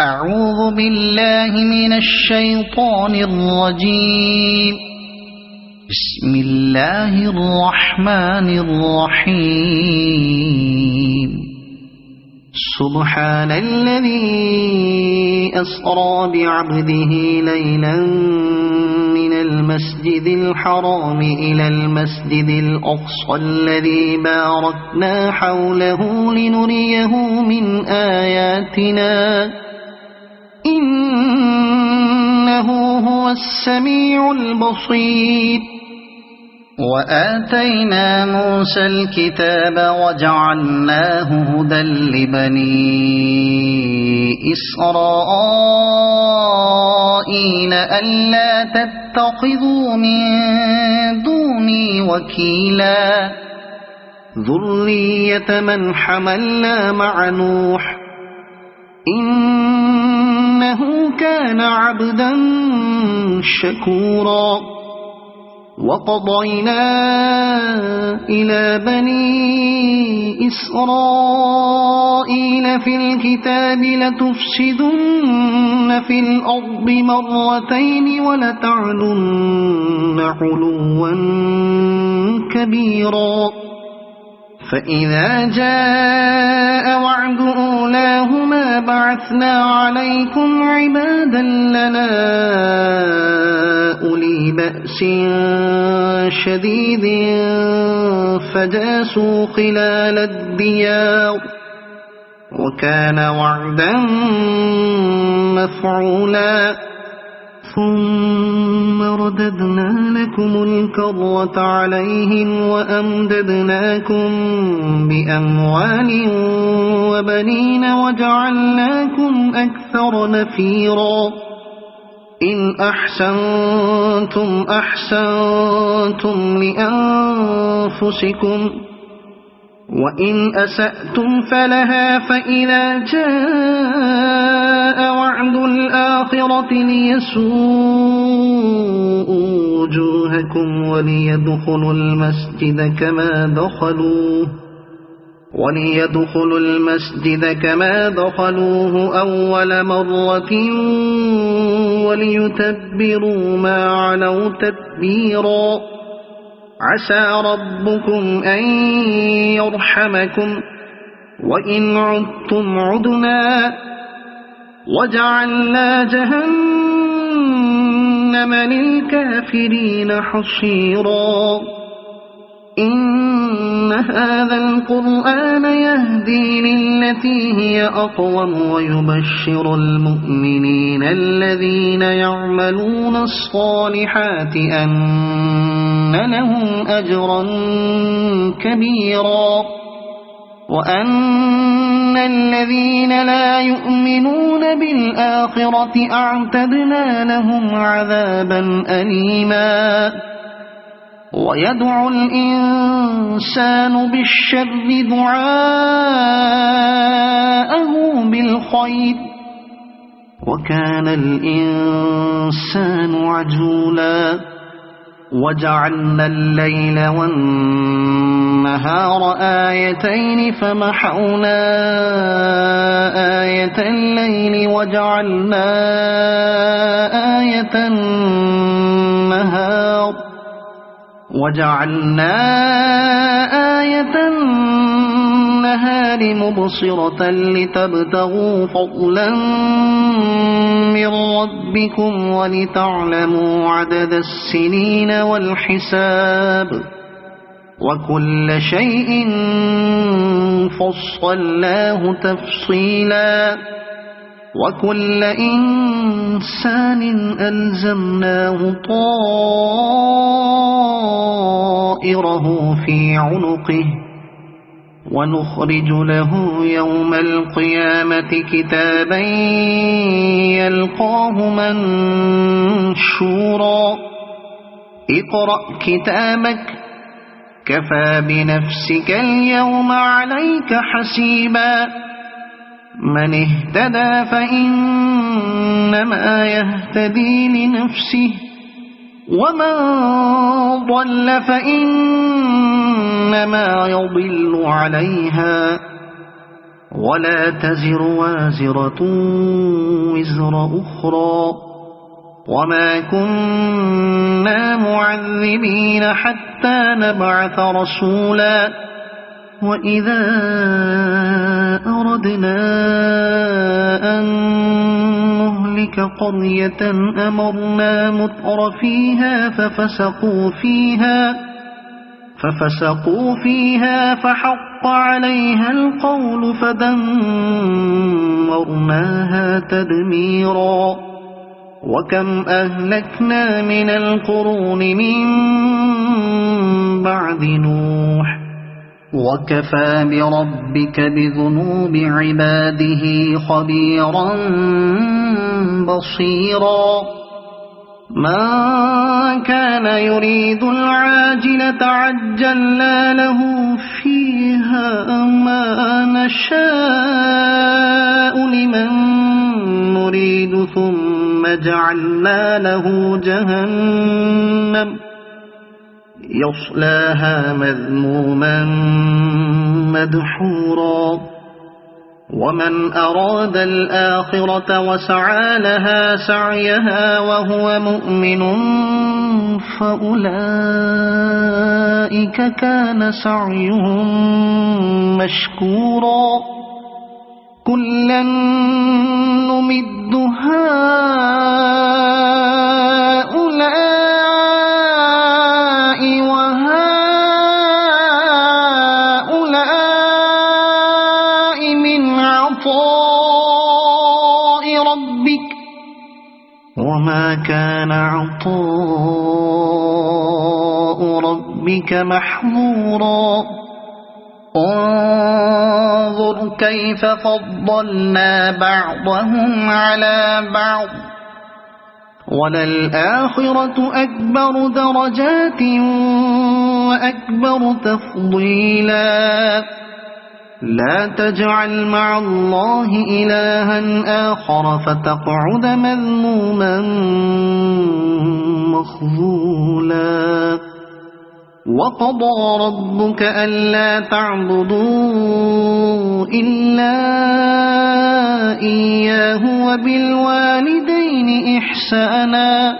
أعوذ بالله من الشيطان الرجيم. بسم الله الرحمن الرحيم. سبحان الذي أسرى بعبده ليلا من المسجد الحرام إلى المسجد الأقصى الذي باركنا حوله لنريه من آياتنا إنه هو السميع البصير. وآتينا موسى الكتاب وجعلناه هدى لبني إسرائيل ألا تتخذوا من دوني وكيلا ذرية من حملنا مع نوح إنه كان عبدا شكورا. وقضينا إلى بني إسرائيل في الكتاب لتفسدن في الأرض مرتين ولتعلن علوا كبيرا. فإذا جاء وعد أولاهما بعثنا عليكم عبادا لنا أولي بأس شديد فجاسوا خلال الديار وكان وعدا مفعولا. ثم رددنا لكم الكرة عليهم وأمددناكم بأموال وبنين وجعلناكم أكثر نفيرا. إن أحسنتم أحسنتم لأنفسكم وإن أسأتم فلها. فإذا جاء وعد الآخرة ليسوءوا وجوهكم وليدخلوا المسجد كما دخلوه أول مرة وليتبروا ما علوا تتبيرا. عسى ربكم أن يرحمكم وإن عدتم عدنا وجعلنا جهنم للكافرين حصيرا. إن هذا القرآن يهدي للتي هي أقوم ويبشر المؤمنين الذين يعملون الصالحات أن لهم أجرا كبيرا وأن الذين لا يؤمنون بالآخرة أعتدنا لهم عذابا أليما. ويدعو الإنسان بالشر دعاءه بالخير وكان الإنسان عجولا. وجعلنا الليل والنهار آيتين فمحونا آية الليل وجعلنا آية النهار مبصرة لتبتغوا فضلا من ربكم ولتعلموا عدد السنين والحساب وكل شيء فصلناه تفصيلا. وكل إنسان ألزمناه طائره في عنقه ونخرج له يوم القيامة كتابا يلقاه منشورا. اقرأ كتابك كفى بنفسك اليوم عليك حسيبا. من اهتدى فإنما يهتدي لنفسه ومن ضل فإنما يضل عليها ولا تزر وازرة وزر أخرى وما كنا معذبين حتى نبعث رسولا وإذا أردنا أن نهلك قرية أمرنا متر فيها ففسقوا فيها فحق عليها القول فدمرناها تدميرا وكم أهلكنا من القرون من بعد نوح وكفى بربك بذنوب عباده خبيرا بصيرا من كان يريد العاجلة عجلنا له فيها ما نشاء لمن نريد ثم جعلنا له جهنم يصلاها مذموما مدحورا ومن أراد الآخرة وسعى لها سعيها وهو مؤمن فأولئك كان سعيهم مشكورا كلا نمد هؤلاء وهؤلاء من عطاء ربك وما كان عطاء ربك محظورا انظر كيف فضلنا بعضهم على بعض وللآخرة أكبر درجات وأكبر تفضيلا لا تجعل مع الله إلها آخر فتقعد مذموما مخذولا وقضى ربك ألا تعبدوا إلا إياه وبالوالدين إحسانا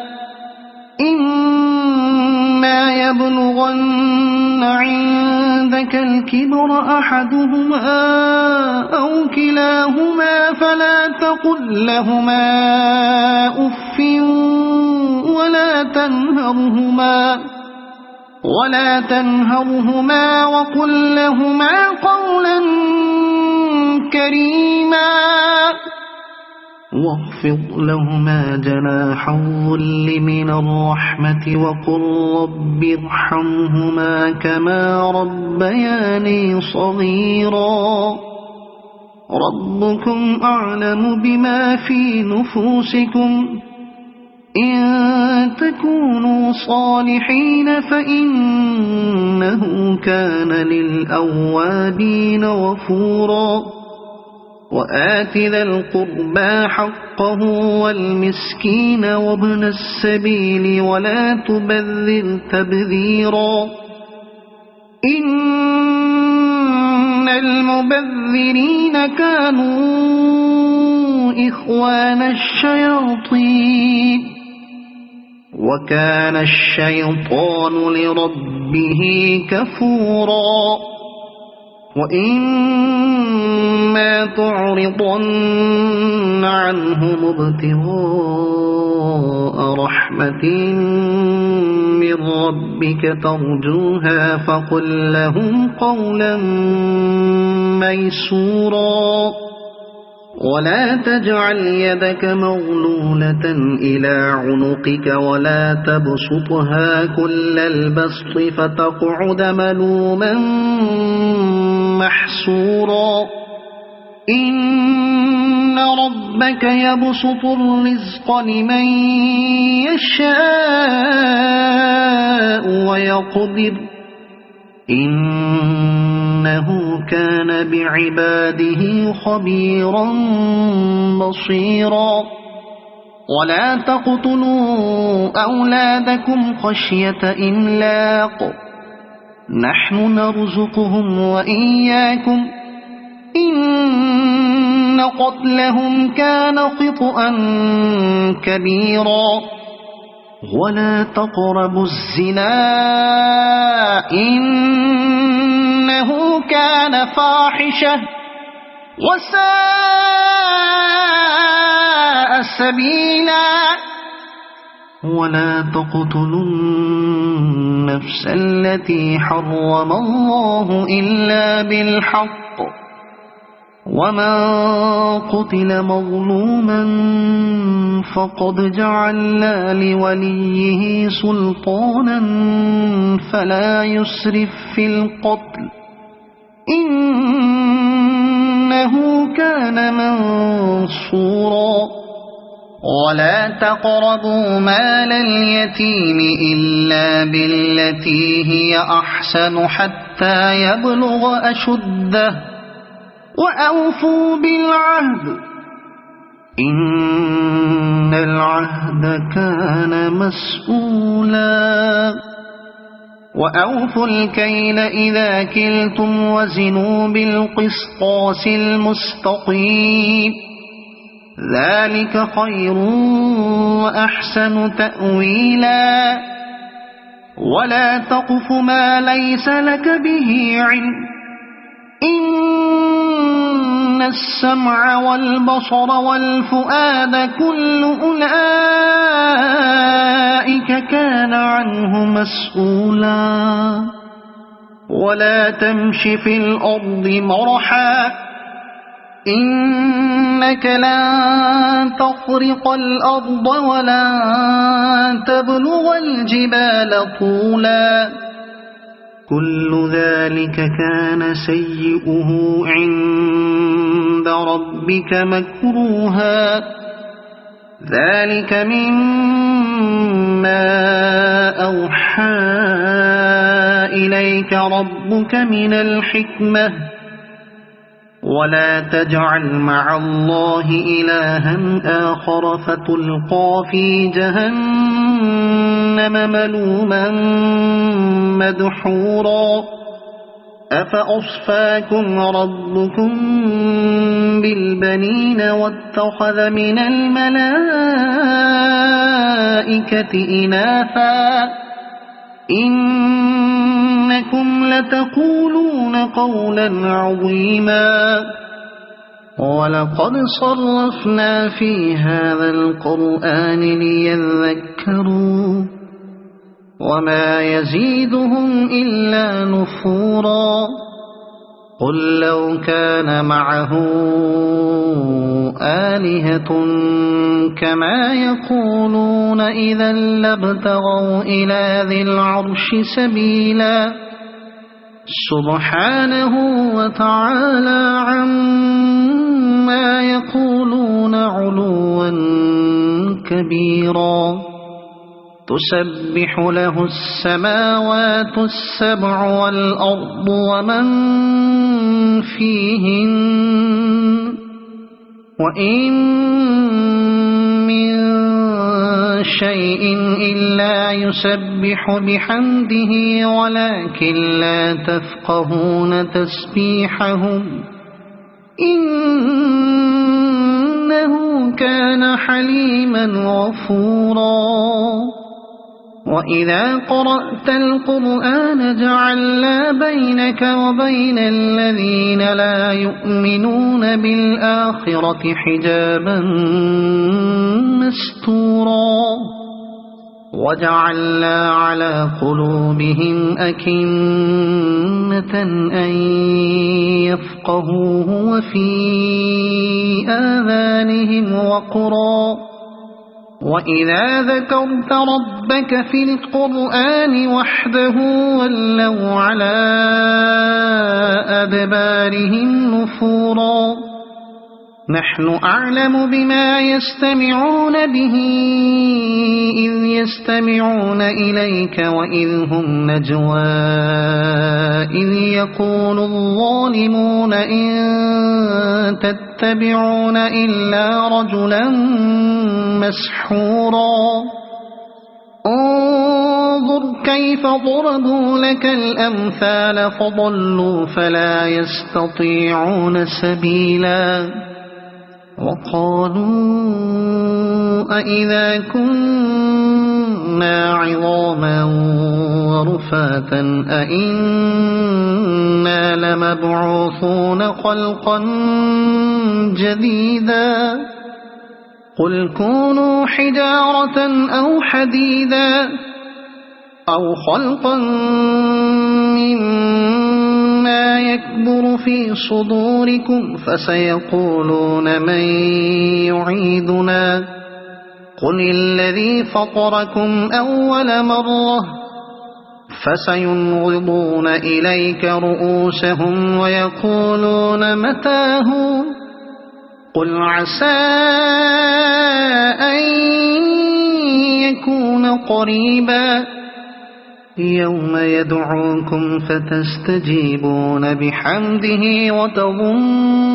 إما يبلغن عندك الكبر أحدهما أو كلاهما فلا تقل لهما أف ولا تنهرهما وقل لهما قولا كريما واخفض لهما جناح الذل من الرحمة وقل رب ارحمهما كما ربياني صغيرا ربكم أعلم بما في نفوسكم إن تكونوا صالحين فإنه كان للأوابين غفورا وآت ذا القربى حقه والمسكين وابن السبيل ولا تبذر تبذيرا إن المبذرين كانوا إخوان الشياطين وكان الشيطان لربه كفورا وإما تعرضن عنهم ابتغاء رحمة من ربك ترجوها فقل لهم قولا ميسورا ولا تجعل يدك مغلولة إلى عنقك ولا تبسطها كل البسط فتقعد ملوما محسورا إن ربك يبسط الرزق لمن يشاء ويقدر إنه كان بعباده خبيرا بصيرا ولا تقتلوا أولادكم خشية إملاق نحن نرزقهم وإياكم إن قتلهم كان خطأ كبيرا ولا تقربوا الزنا إنه كان فاحشة وساء سبيلا ولا تقتلوا النفس التي حرم الله إلا بالحق ومن قتل مظلوما فقد جعلنا لوليه سلطانا فلا يسرف في القتل إنه كان منصورا ولا تقربوا مال اليتيم إلا بالتي هي أحسن حتى يبلغ أشده وأوفوا بالعهد إن العهد كان مسؤولا وأوفوا الكيل إذا كلتم وزنوا بالقسطاس المستقيم ذلك خير وأحسن تأويلا ولا تقف ما ليس لك به علم إن السمع والبصر والفؤاد كل أولئك كان عنه مسؤولا ولا تمش في الأرض مرحا إنك لن تخرق الأرض ولن تبلغ الجبال طولا كل ذلك كان سيئه عند ربك مكروها ذلك مما أوحى إليك ربك من الحكمة ولا تجعل مع الله إلها آخر فتلقى في جهنم ملوما مدحورا أفأصفاكم ربكم بالبنين واتخذ من الملائكة إناثا إنكم لتقولون قولا عظيما ولقد صرفنا في هذا القرآن ليذكروا وما يزيدهم إلا نفورا قل لو كان معه آلهة كما يقولون إذا لابتغوا إلى ذي العرش سبيلا سبحانه وتعالى عما يقولون علوا كبيرا تسبح له السماوات السبع والأرض ومن فيهن وإن من شيء إلا يسبح بحمده ولكن لا تفقهون تسبيحهم إنه كان حليما غفورا وإذا قرأت القرآن جعلنا بينك وبين الذين لا يؤمنون بالآخرة حجابا مستورا وجعلنا على قلوبهم أكنة أن يفقهوه وفي آذانهم وقرا وإذا ذكرت ربك في القرآن وحده ولوا على أدبارهم نفورا نحن أعلم بما يستمعون به إذ يستمعون إليك وإذ هم نجوى إذ يقول الظالمون إن تتبعون إلا رجلا مسحورا انظر انظر كيف ضربوا لك الأمثال فضلوا فلا يستطيعون سبيلا وقالوا أإذا كنا عظاما ورفاتا أإنا لمبعوثون خلقا جديدا قل كونوا حجارة أو حديدا أو خلقا مما يكبر في صدوركم فسيقولون من يعيدنا قل الذي فطركم أول مرة فسينغضون إليك رؤوسهم ويقولون متاه قل عسى أن يكون قريبا يوم يدعوكم فتستجيبون بحمده وتظنون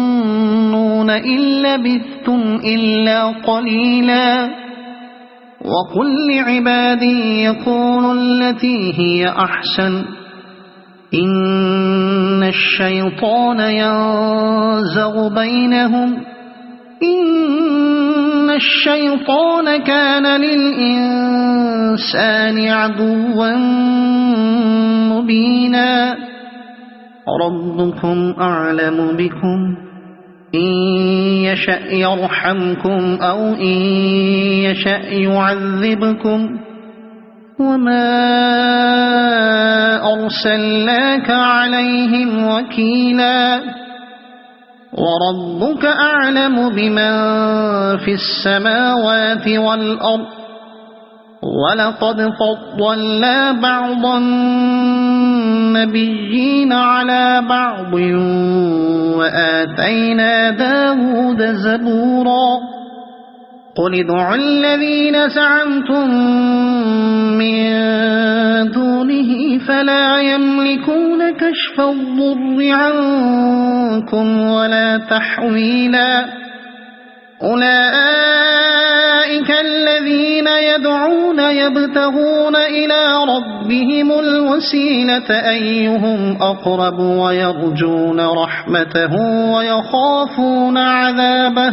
إن لبثتم إلا قليلا وقل لعبادي يقولوا التي هي أحسن إن الشيطان ينزغ بينهم إن الشيطان كان للإنسان عدوا مبينا ربكم أعلم بكم إن يشأ يرحمكم أو إن يشأ يعذبكم وما أرسلناك عليهم وكيلا وربك أعلم بمن في السماوات والأرض ولقد فضلنا بعض النبيين على بعض وآتينا داود زبورا قل ادعوا الذين زعمتم من دونه فلا يملكون كشف الضر عنكم ولا تحويلا أولئك الذين يدعون يبتغون إلى ربهم الوسيلة أيهم أقرب ويرجون رحمته ويخافون عذابه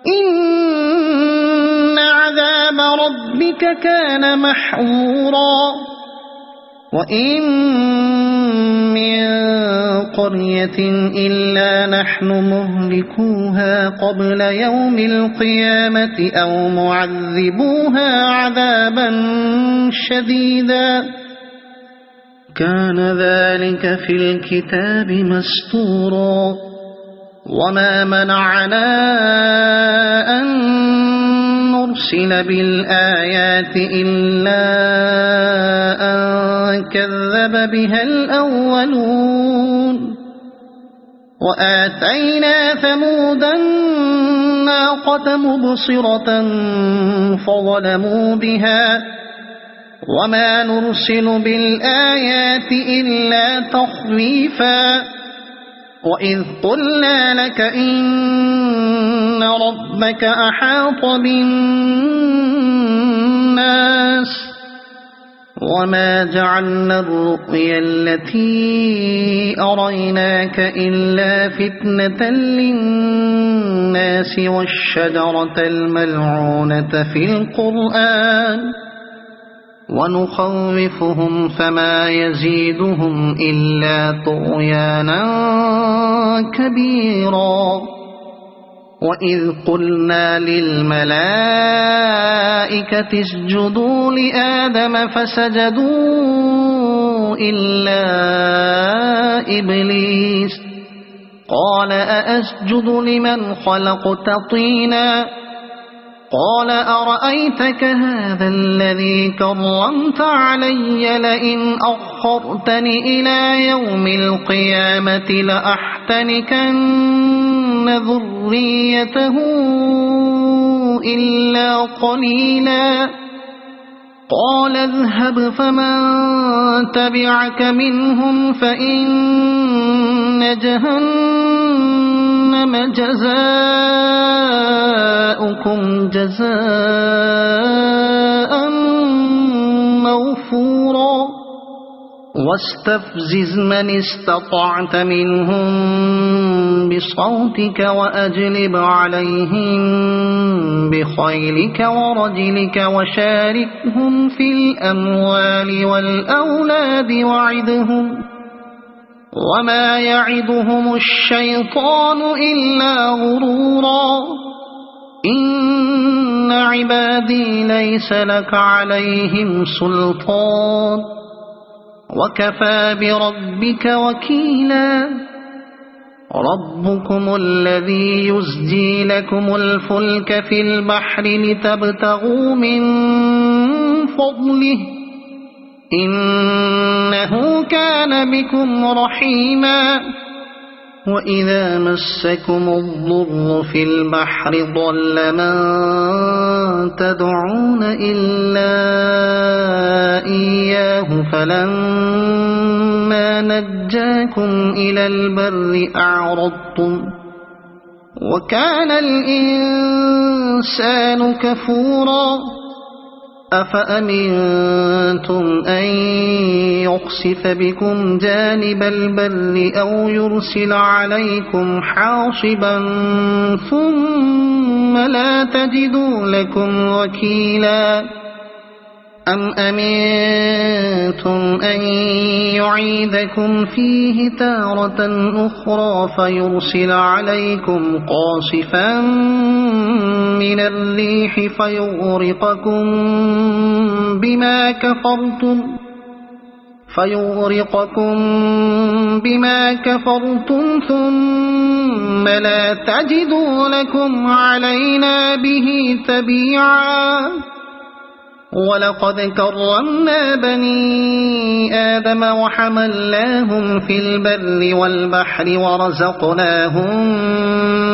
إن عذاب ربك كان محظورا وإن من قرية إلا نحن مهلكوها قبل يوم القيامة أو معذبوها عذابا شديدا كان ذلك في الكتاب مسطورا وما منعنا أن نرسل بالآيات إلا أن كذب بها الأولون وآتينا ثمود الناقة مبصرة فظلموا بها وما نرسل بالآيات إلا تخويفا وإذ قلنا لك إن ربك أحاط بالناس وما جعلنا الرؤيا التي أريناك إلا فتنة للناس والشجرة الملعونة في القرآن ونخوفهم فما يزيدهم إلا طغيانا كبيرا وإذ قلنا للملائكة اسجدوا لآدم فسجدوا إلا إبليس قال أأسجد لمن خلقت طينا قال أرأيتك هذا الذي كرمت علي لئن أخرتني إلى يوم القيامة لأحتنكن ذريته إلا قليلا قال اذهب فمن تبعك منهم فإن جهنم جزاؤكم جزاء موفورا واستفزز من استطعت منهم بصوتك وأجلب عليهم بخيلك ورجلك وشاركهم في الأموال والأولاد وعدهم وما يعدهم الشيطان إلا غرورا إن عبادي ليس لك عليهم سلطان وكفى بربك وكيلا ربكم الذي يزجي لكم الفلك في البحر لتبتغوا من فضله إنه كان بكم رحيما وإذا مسكم الضر في البحر ضل من تدعون إلا إياه فلما نجاكم إلى البر أعرضتم وكان الإنسان كفورا أفأمنتم أن يخسف بكم جانب البر أو يرسل عليكم حاصبا ثم لا تجدوا لكم وكيلا أم أمنتم أن يعيدكم فيه تارة أخرى فيرسل عليكم قاصفا من الريح فيغرقكم بما كفرتم ثم لا تجدوا لكم علينا به تبيعا ولقد كرمنا بني آدم وحملناهم في البر والبحر ورزقناهم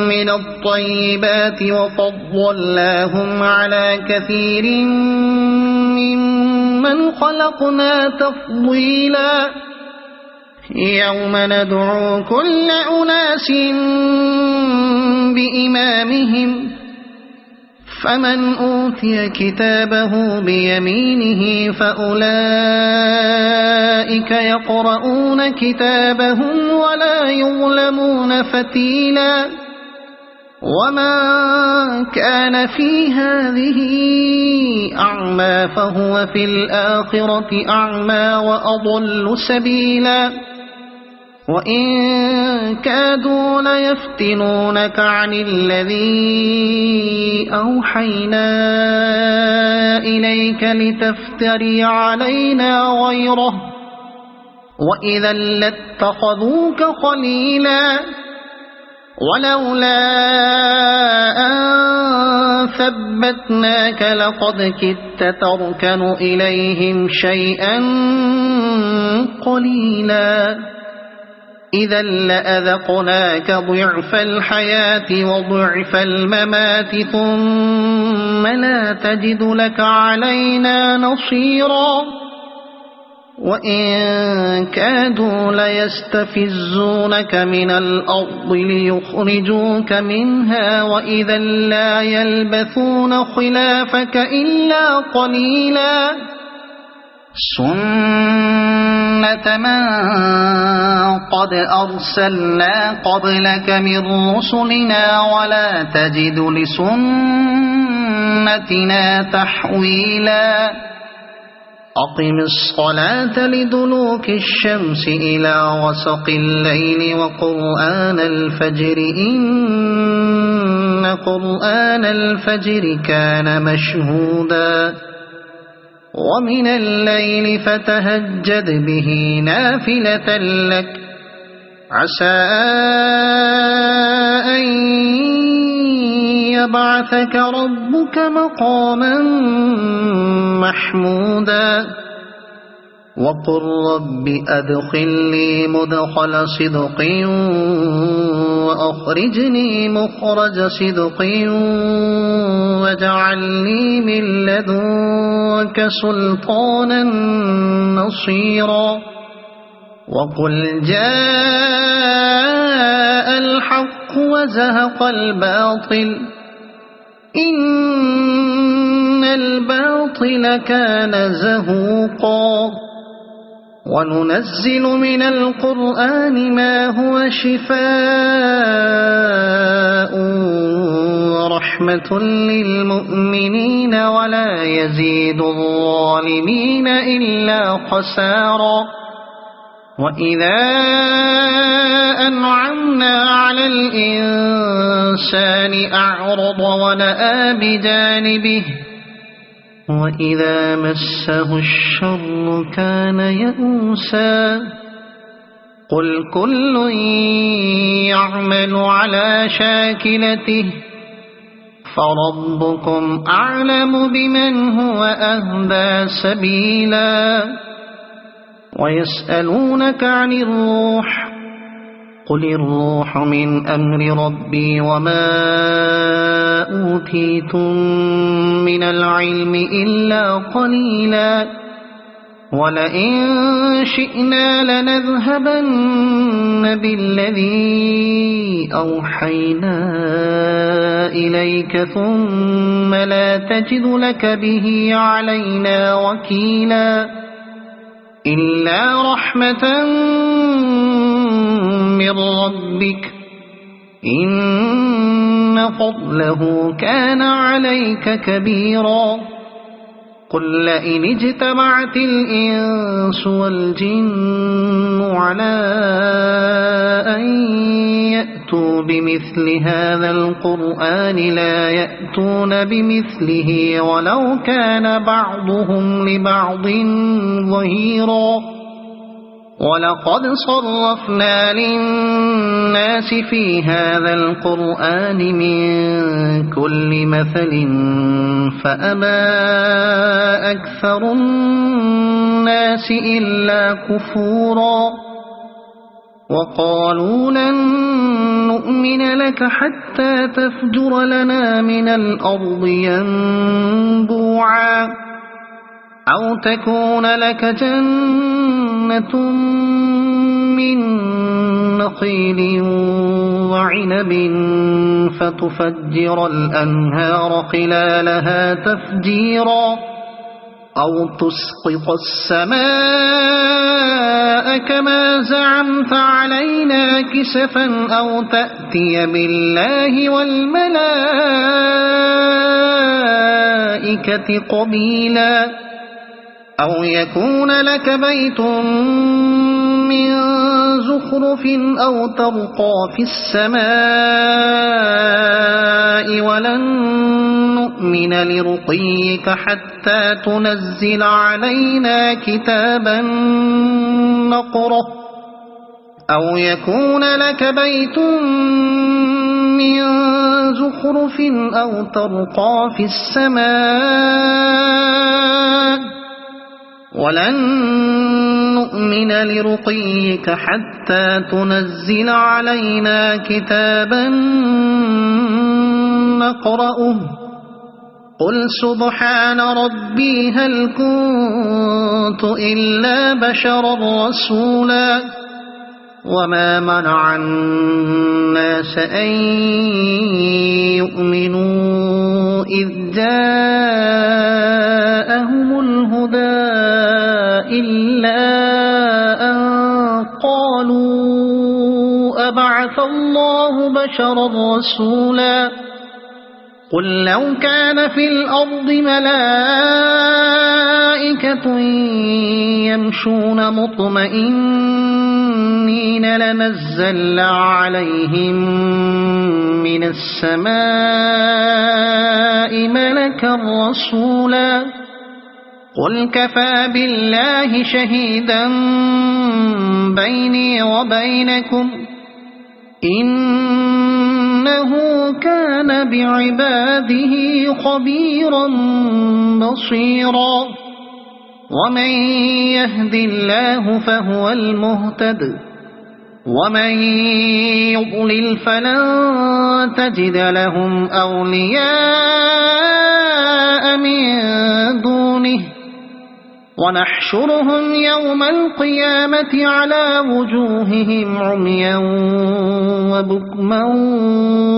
من الطيبات وفضلناهم على كثير ممن خلقنا تفضيلا يوم ندعو كل أناس بإمامهم فمن أوتي كتابه بيمينه فأولئك يقرؤون كتابهم ولا يظلمون فتيلا وما كان في هذه أعمى فهو في الآخرة أعمى وأضل سبيلا وإن كادوا ليفتنونك عن الذي أوحينا إليك لتفتري علينا غيره وإذا لاتخذوك خليلا ولولا أن ثبتناك لقد كدت تركن إليهم شيئا قليلا إذا لأذقناك ضعف الحياة وضعف الممات ثم لا تجد لك علينا نصيرا وإن كادوا ليستفزونك من الأرض ليخرجوك منها وإذا لا يلبثون خلافك إلا قليلا سنة من قد أرسلنا قبلك من رسلنا ولا تجد لسنتنا تحويلا أقم الصلاة لدلوك الشمس إلى غسق الليل وقرآن الفجر إن قرآن الفجر كان مشهودا ومن الليل فتهجد به نافلة لك عسى أن يبعثك ربك مقاما محمودا وقل رب أدخلني مدخل صدق وأخرجني مخرج صدق واجعلني من لدنك سلطانا نصيرا وقل جاء الحق وزهق الباطل إن الباطل كان زهوقا وننزل من القرآن ما هو شفاء ورحمة للمؤمنين ولا يزيد الظالمين إلا خسارا وإذا أنعمنا على الإنسان أعرض ونأى بجانبه وإذا مسه الشر كان يئوسا قل كل يعمل على شاكلته فربكم أعلم بمن هو أهدى سبيلا ويسألونك عن الروح قل الروح من أمر ربي وما أوتيتم من العلم إلا قليلا ولئن شئنا لنذهبن بالذي أوحينا إليك ثم لا تجد لك به علينا وكيلا إلا رحمة من ربك إن فضله كان عليك كبيرا قل لئن اجتمعت الإنس والجن على أن يأتوا بمثل هذا القرآن لا يأتون بمثله ولو كان بعضهم لبعض ظهيرا ولقد صرفنا للناس في هذا القرآن من كل مثل فأبى أكثر الناس إلا كفورا وقالوا لن نؤمن لك حتى تفجر لنا من الأرض ينبوعا أو تكون لك جنة من نخيل وعنب فتفجر الأنهار خلالها تفجيرا أو تسقط السماء كما زعمت علينا كسفا أو تأتي بالله والملائكة قبيلا أو يكون لك بيت من زخرف أو ترقى في السماء ولن نؤمن لرقيك حتى تنزل علينا كتابا نقرأه أو يكون لك بيت من زخرف أو ترقى في السماء ولن نؤمن لرقيك حتى تنزل علينا كتابا نقرأه قل سبحان ربي هل كنت إلا بشرا رسولا وما منع الناس أن يؤمنوا إذ جاءهم الهدى إلا أن قالوا أبعث الله بشرا رسولا قل لو كان في الأرض ملائكة يمشون مطمئنين لنزلنا عليهم من السماء ملكا رسولا قل كفى بالله شهيدا بيني وبينكم إنه كان بعباده خبيرا بصيرا ومن يهد الله فهو المهتد ومن يضلل فلن تجد لهم أولياء من دونه ونحشرهم يوم القيامة على وجوههم عميا وبكما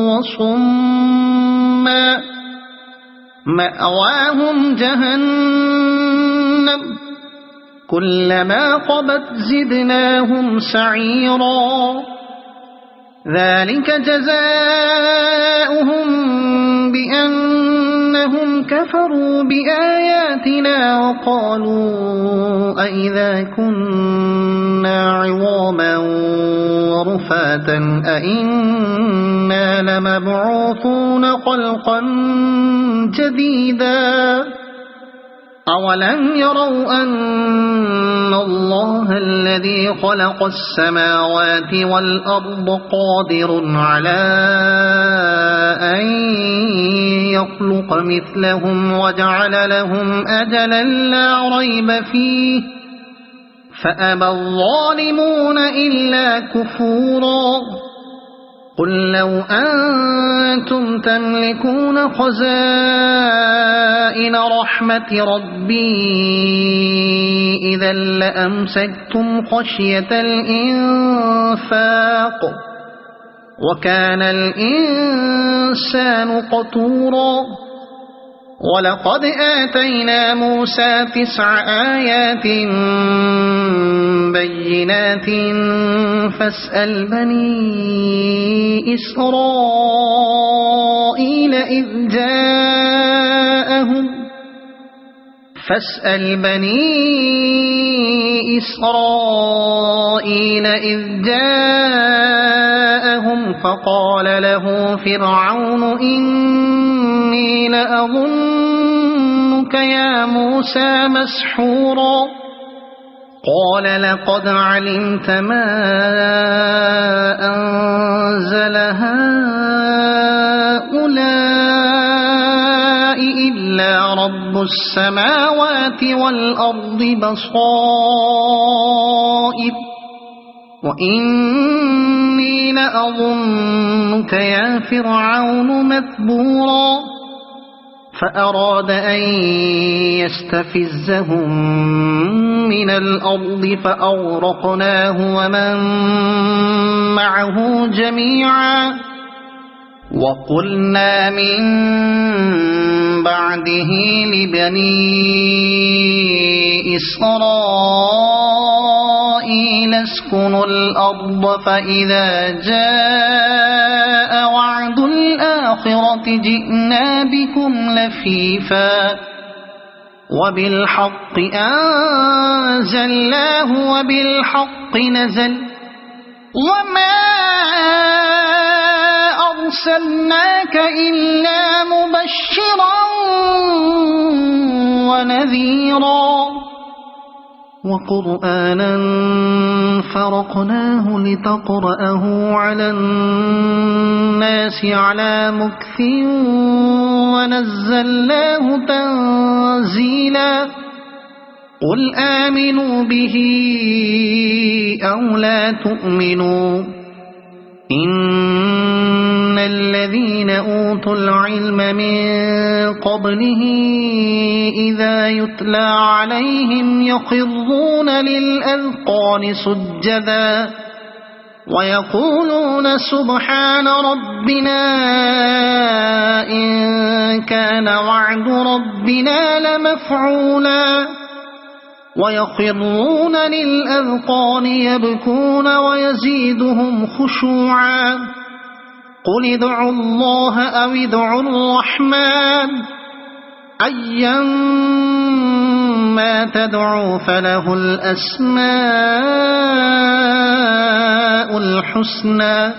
وصما مأواهم جهنم كلما خبت زدناهم سعيرا ذلك جزاؤهم بأنهم كفروا بآياتنا وقالوا أئذا كنا عظاما ورفاتا أئنا لمبعوثون خلقا جديدا أولم يروا أن الله الذي خلق السماوات والأرض قادر على أن يخلق مثلهم وجعل لهم أجلا لا ريب فيه فأبى الظالمون إلا كفورا قل لو أنتم تملكون خزائن رحمة ربي إذا لأمسكتم خشية الإنفاق وكان الإنسان قتورا ولقد آتينا موسى 9 آيات بينات فاسأل بني إسرائيل إذ جاءهم فقال له فرعون إني لأظنك يا موسى مسحورا قال لقد علمت ما أنزل هؤلاء إلا رب السماوات والأرض بصائر وإني لأظنك يا فرعون مثبورا فأراد أن يستفزهم من الأرض فأغرقناه ومن معه جميعا وقلنا من بعده لبني إسرائيل اسكنوا الأرض فإذا جاء وعد الآخرة جئنا بكم لفيفا وبالحق أنزلناه وبالحق نزل وما أرسلناك إلا مبشرا ونذيرا وقرآنا فرقناه لتقرأه على الناس على مكث ونزلناه تنزيلا قل آمنوا به أو لا تؤمنوا إن الذين أوتوا العلم من قبله إذا يتلى عليهم يخرون للأذقان سجدا ويقولون سبحان ربنا إن كان وعد ربنا لمفعولا ويخرون للأذقان يبكون ويزيدهم خشوعا قل ادعوا الله أو ادعوا الرحمن أيما تدعوا فله الأسماء الحسنى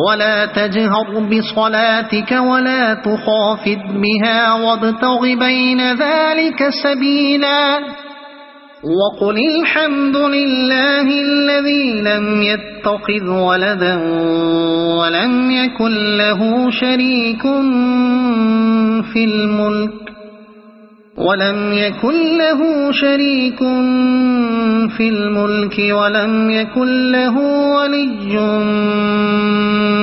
ولا تجهر بصلاتك ولا تخافت بها وابتغ بين ذلك سبيلا وقل الحمد لله الذي لم يتخذ ولدا ولم يكن له شريك في الملك ولم يكن له ولي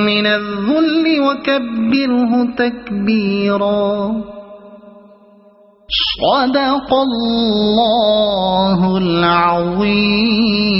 من الذل وكبره تكبيرا صدق الله العظيم.